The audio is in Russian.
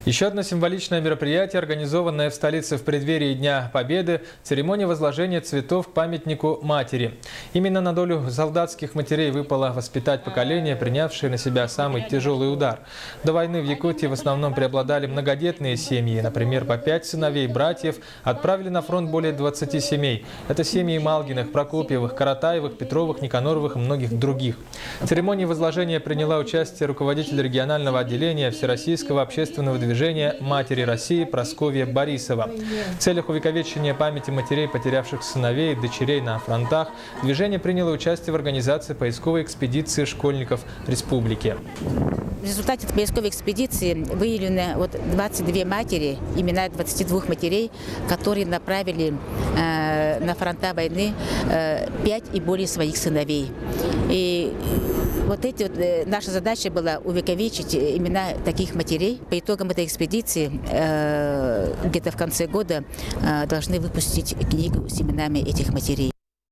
Еще одно символичное мероприятие, организованное в столице в преддверии Дня Победы – церемония возложения цветов к памятнику матери. Именно на долю солдатских матерей выпало воспитать поколение, принявшее на себя самый тяжелый удар. До войны в Якутии в основном преобладали многодетные семьи. Например, по 5 сыновей, братьев отправили на фронт более 20 семей. Это семьи Малгиных, Прокопьевых, Каратаевых, Петровых, Никаноровых и многих других. В церемонии возложения приняла участие руководитель регионального отделения Всероссийского общественного движения «Матери России» Прасковья Борисова. В целях увековечения памяти матерей, потерявших сыновей и дочерей на фронтах, движение приняло участие в организации поисковой экспедиции школьников республики. В результате поисковой экспедиции выявлены 22 матери, имена 22 матерей, которые направили на фронта войны 5 и более своих сыновей. И наша задача была увековечить имена таких матерей. По итогам этой экспедиции где-то в конце года должны выпустить книгу с именами этих матерей.